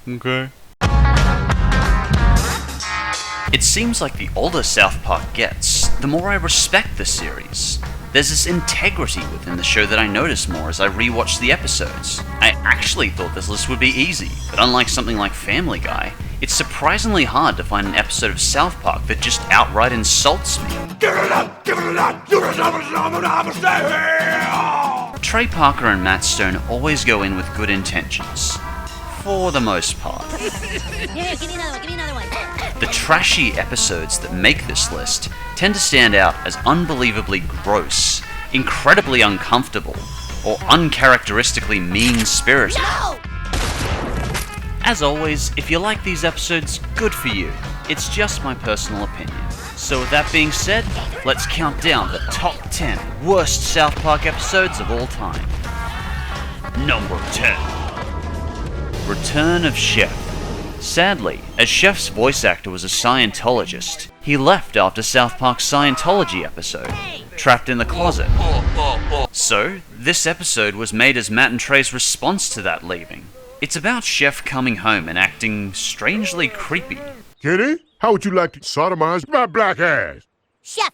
Okay. It seems like the older South Park gets, the more I respect the series. There's this integrity within the show that I notice more as I rewatch the episodes. I actually thought this list would be easy, but unlike something like Family Guy, it's surprisingly hard to find an episode of South Park that just outright insults me. Trey Parker and Matt Stone always go in with good intentions. For the most part. Here, give me another one. The trashy episodes that make this list tend to stand out as unbelievably gross, incredibly uncomfortable, or uncharacteristically mean-spirited. No! As always, if you like these episodes, good for you. It's just my personal opinion. So with that being said, let's count down the top 10 worst South Park episodes of all time. Number 10. Return of Chef. Sadly, as Chef's voice actor was a Scientologist, he left after South Park's Scientology episode, trapped in the closet. So, this episode was made as Matt and Trey's response to that leaving. It's about Chef coming home and acting strangely creepy. Kitty, how would you like to sodomize my black ass? Chef!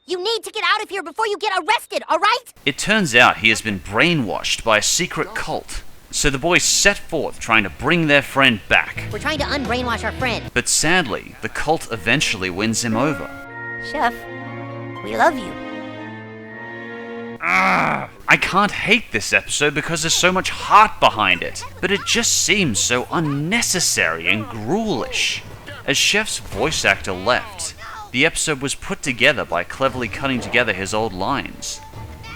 You need to get out of here before you get arrested, alright? It turns out he has been brainwashed by a secret cult. So the boys set forth trying to bring their friend back. We're trying to unbrainwash our friend. But sadly, the cult eventually wins him over. Chef, we love you. I can't hate this episode because there's so much heart behind it, but it just seems so unnecessary and ghoulish. As Chef's voice actor left, the episode was put together by cleverly cutting together his old lines.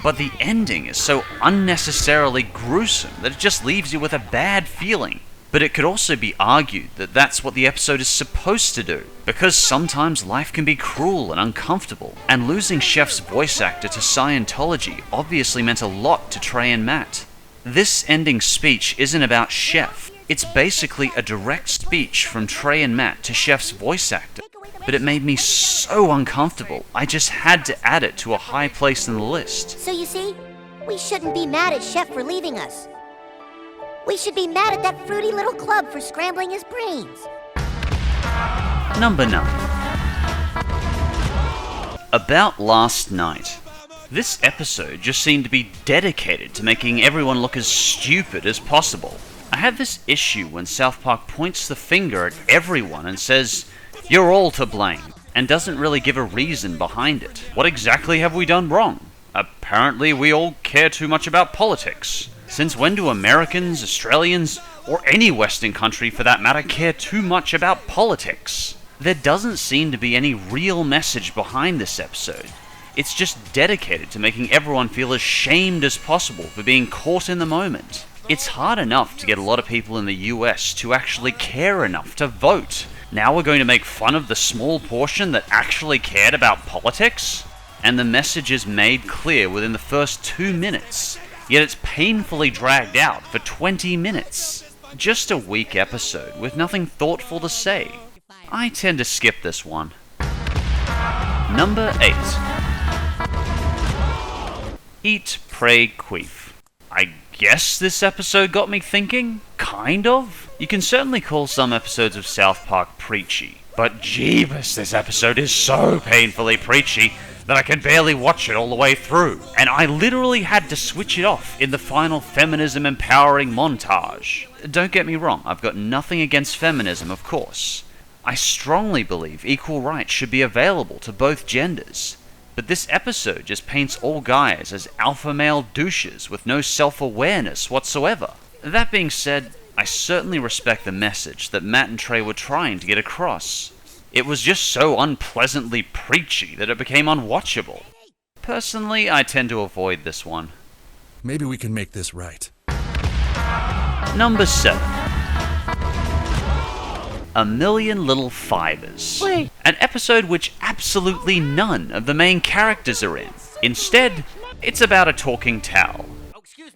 But the ending is so unnecessarily gruesome that it just leaves you with a bad feeling. But it could also be argued that that's what the episode is supposed to do, because sometimes life can be cruel and uncomfortable, and losing Chef's voice actor to Scientology obviously meant a lot to Trey and Matt. This ending speech isn't about Chef, it's basically a direct speech from Trey and Matt to Chef's voice actor. But it made me so uncomfortable, I just had to add it to a high place in the list. So you see, we shouldn't be mad at Chef for leaving us. We should be mad at that fruity little club for scrambling his brains. Number 9. About Last Night. This episode just seemed to be dedicated to making everyone look as stupid as possible. I had this issue when South Park points the finger at everyone and says, "You're all to blame," and doesn't really give a reason behind it. What exactly have we done wrong? Apparently we all care too much about politics. Since when do Americans, Australians, or any Western country for that matter care too much about politics? There doesn't seem to be any real message behind this episode. It's just dedicated to making everyone feel as shamed as possible for being caught in the moment. It's hard enough to get a lot of people in the US to actually care enough to vote. Now we're going to make fun of the small portion that actually cared about politics? And the message is made clear within the first 2 minutes, yet it's painfully dragged out for 20 minutes. Just a weak episode with nothing thoughtful to say. I tend to skip this one. Number 8. Eat, Pray, Queef. I guess this episode got me thinking? Kind of? You can certainly call some episodes of South Park preachy, but jeebus, this episode is so painfully preachy that I can barely watch it all the way through, and I literally had to switch it off in the final feminism empowering montage. Don't get me wrong, I've got nothing against feminism, of course. I strongly believe equal rights should be available to both genders. But this episode just paints all guys as alpha male douches with no self-awareness whatsoever. That being said, I certainly respect the message that Matt and Trey were trying to get across. It was just so unpleasantly preachy that it became unwatchable. Personally, I tend to avoid this one. Maybe we can make this right. Number 7. A Million Little Fibers. Wait. An episode which absolutely none of the main characters are in. Instead, it's about a talking towel.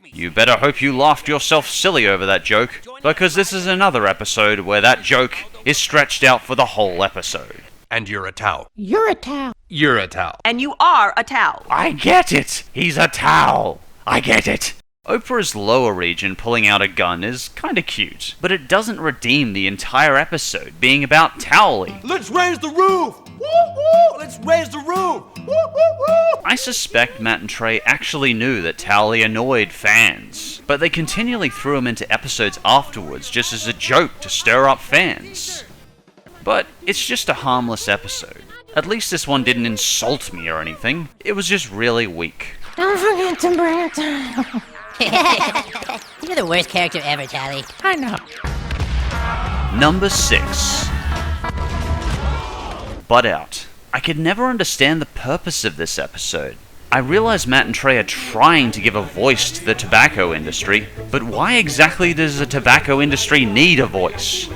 You better hope you laughed yourself silly over that joke, because this is another episode where that joke is stretched out for the whole episode. And you're a towel. You're a towel. You're a towel. And you are a towel. I get it! He's a towel! I get it! Oprah's lower region pulling out a gun is kinda cute, but it doesn't redeem the entire episode being about Towley. Let's raise the roof! Woo woo! Let's raise the roof! Woo woo woo! I suspect Matt and Trey actually knew that Towley annoyed fans, but they continually threw him into episodes afterwards just as a joke to stir up fans. But it's just a harmless episode. At least this one didn't insult me or anything. It was just really weak. Don't forget to bring it down. You're the worst character ever, Tally. I know. Number 6. Butt Out. I could never understand the purpose of this episode. I realize Matt and Trey are trying to give a voice to the tobacco industry, but why exactly does the tobacco industry need a voice?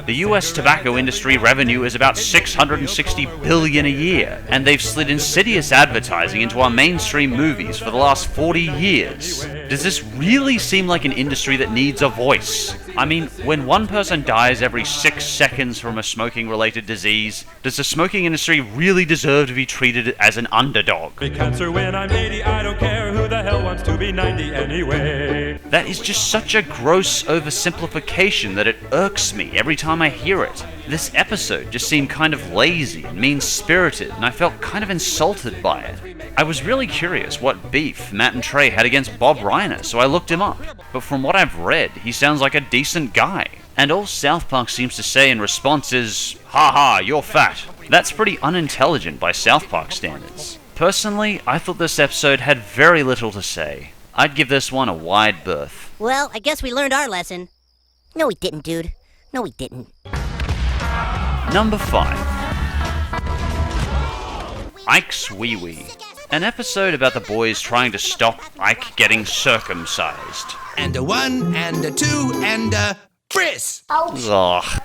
The US tobacco industry revenue is about $660 billion a year, and they've slid insidious advertising into our mainstream movies for the last 40 years. Does this really seem like an industry that needs a voice? I mean, when one person dies every 6 seconds from a smoking-related disease, does the smoking industry really deserve to be treated as an underdog? Cancer when I'm 80, I don't care who the hell wants to be 90 anyway. That is just such a gross oversimplification that it irks me every time I hear it. This episode just seemed kind of lazy and mean-spirited, and I felt kind of insulted by it. I was really curious what beef Matt and Trey had against Bob Reiner, so I looked him up. But from what I've read, he sounds like a decent guy. And all South Park seems to say in response is, "Ha, you're fat." That's pretty unintelligent by South Park standards. Personally, I thought this episode had very little to say. I'd give this one a wide berth. Well, I guess we learned our lesson. No, we didn't, dude. No, we didn't. Number 5. Ike's Wee Wee. An episode about the boys trying to stop Ike getting circumcised. And a 1, and a 2, and a Chris! Ugh.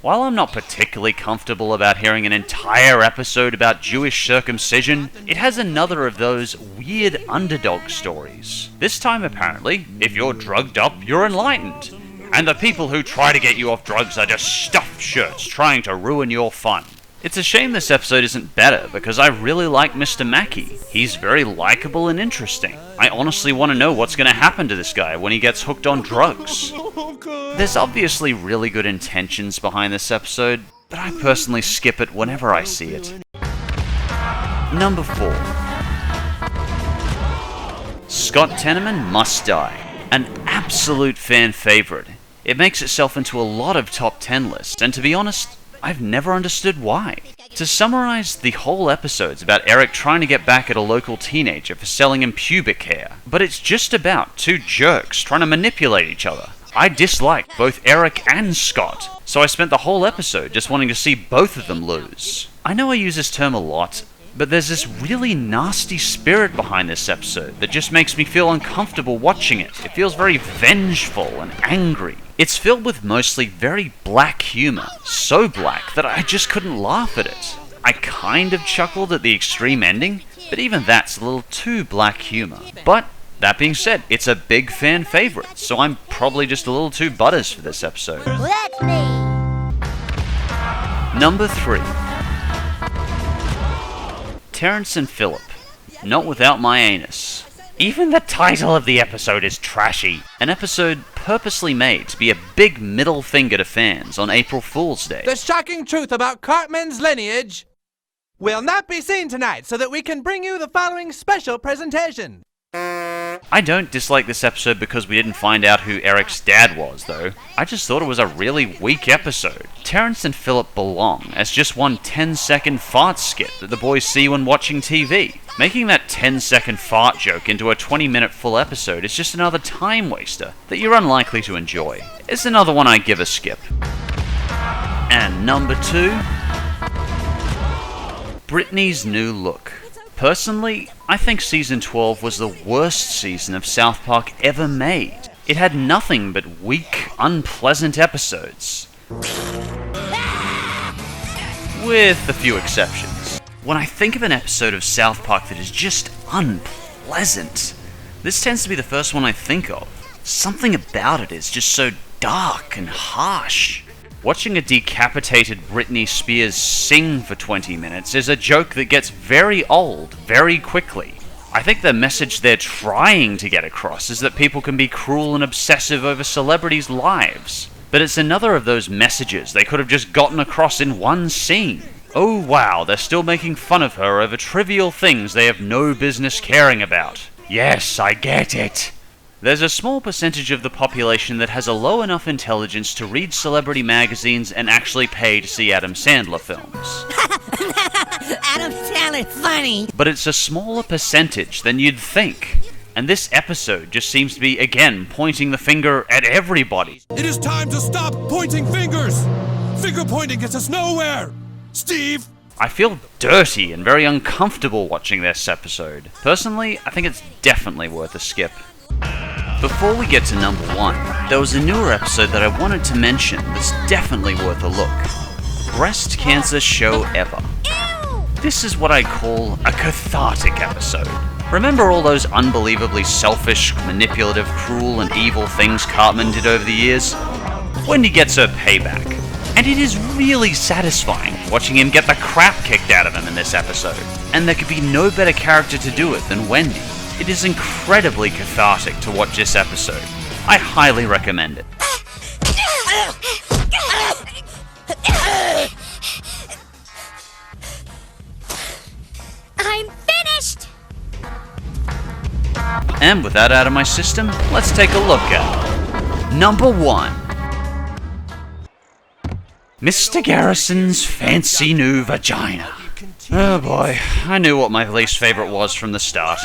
While I'm not particularly comfortable about hearing an entire episode about Jewish circumcision, it has another of those weird underdog stories. This time, apparently, if you're drugged up, you're enlightened. And the people who try to get you off drugs are just stuffed shirts trying to ruin your fun. It's a shame this episode isn't better, because I really like Mr. Mackey. He's very likable and interesting. I honestly want to know what's going to happen to this guy when he gets hooked on drugs. There's obviously really good intentions behind this episode, but I personally skip it whenever I see it. Number 4. Scott Tenorman Must Die. An absolute fan favorite. It makes itself into a lot of top 10 lists, and to be honest, I've never understood why. To summarize, the whole episode's about Eric trying to get back at a local teenager for selling him pubic hair. But it's just about two jerks trying to manipulate each other. I dislike both Eric and Scott, so I spent the whole episode just wanting to see both of them lose. I know I use this term a lot, but there's this really nasty spirit behind this episode that just makes me feel uncomfortable watching it. It feels very vengeful and angry. It's filled with mostly very black humor, so black that I just couldn't laugh at it. I kind of chuckled at the extreme ending, but even that's a little too black humor. But that being said, it's a big fan favorite, so I'm probably just a little too butters for this episode. That's me. Number 3. Terrence and Phillip. Not Without My Anus. Even the title of the episode is trashy. An episode purposely made to be a big middle finger to fans on April Fool's Day. The shocking truth about Cartman's lineage will not be seen tonight, so that we can bring you the following special presentation. I don't dislike this episode because we didn't find out who Eric's dad was, though. I just thought it was a really weak episode. Terrence and Phillip belong as just one 10-second fart skit that the boys see when watching TV. Making that 10-second fart joke into a 20-minute full episode is just another time waster that you're unlikely to enjoy. It's another one I give a skip. And number 2, Brittany's New Look. Personally, I think Season 12 was the worst season of South Park ever made. It had nothing but weak, unpleasant episodes. With a few exceptions. When I think of an episode of South Park that is just unpleasant, this tends to be the first one I think of. Something about it is just so dark and harsh. Watching a decapitated Britney Spears sing for 20 minutes is a joke that gets very old very quickly. I think the message they're trying to get across is that people can be cruel and obsessive over celebrities' lives. But it's another of those messages they could have just gotten across in one scene. Oh wow, they're still making fun of her over trivial things they have no business caring about. Yes, I get it. There's a small percentage of the population that has a low enough intelligence to read celebrity magazines and actually pay to see Adam Sandler films. Adam Sandler, funny. But it's a smaller percentage than you'd think. And this episode just seems to be, again, pointing the finger at everybody. It is time to stop pointing fingers! Finger pointing gets us nowhere! Steve! I feel dirty and very uncomfortable watching this episode. Personally, I think it's definitely worth a skip. Before we get to number 1, there was a newer episode that I wanted to mention that's definitely worth a look. Breast Cancer Show Ever. This is what I call a cathartic episode. Remember all those unbelievably selfish, manipulative, cruel, and evil things Cartman did over the years? Wendy gets her payback. And it is really satisfying watching him get the crap kicked out of him in this episode. And there could be no better character to do it than Wendy. It is incredibly cathartic to watch this episode. I highly recommend it. I'm finished! And with that out of my system, let's take a look at number 1. Mr. Garrison's fancy new vagina. Oh boy, I knew what my least favorite was from the start.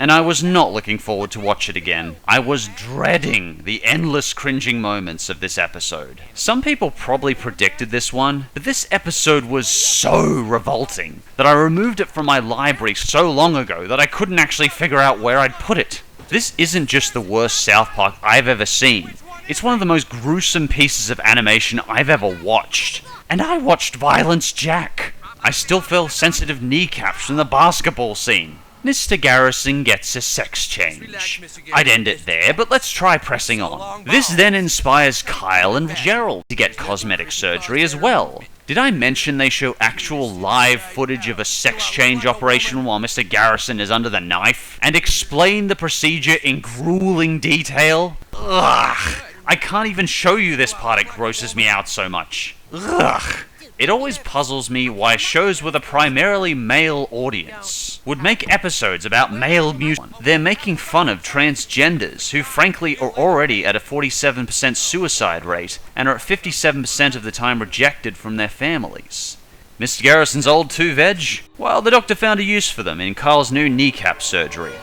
And I was not looking forward to watch it again. I was dreading the endless cringing moments of this episode. Some people probably predicted this one, but this episode was so revolting that I removed it from my library so long ago that I couldn't actually figure out where I'd put it. This isn't just the worst South Park I've ever seen. It's one of the most gruesome pieces of animation I've ever watched. And I watched Violence Jack. I still feel sensitive kneecaps from the basketball scene. Mr. Garrison gets a sex change. I'd end it there, but let's try pressing on. This then inspires Kyle and Gerald to get cosmetic surgery as well. Did I mention they show actual live footage of a sex change operation while Mr. Garrison is under the knife? And explain the procedure in grueling detail? Ugh! I can't even show you this part, it grosses me out so much. Ugh! It always puzzles me why shows with a primarily male audience would make episodes about male mutants. They're making fun of transgenders who frankly are already at a 47% suicide rate and are at 57% of the time rejected from their families. Mr. Garrison's old 2-veg? Well, the doctor found a use for them in Carl's new kneecap surgery.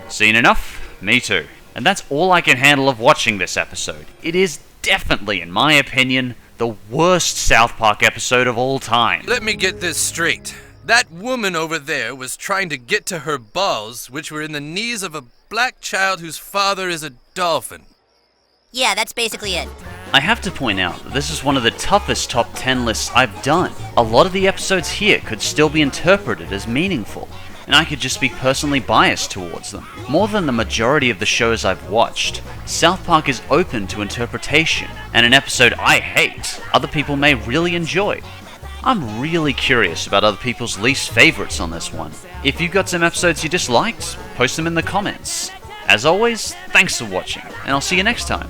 Seen enough? Me too. And that's all I can handle of watching this episode. It is definitely, in my opinion, the worst South Park episode of all time. Let me get this straight. That woman over there was trying to get to her balls, which were in the knees of a black child whose father is a dolphin. Yeah, that's basically it. I have to point out that this is one of the toughest top 10 lists I've done. A lot of the episodes here could still be interpreted as meaningful, and I could just be personally biased towards them. More than the majority of the shows I've watched, South Park is open to interpretation, and an episode I hate, other people may really enjoy. I'm really curious about other people's least favorites on this one. If you've got some episodes you disliked, post them in the comments. As always, thanks for watching, and I'll see you next time.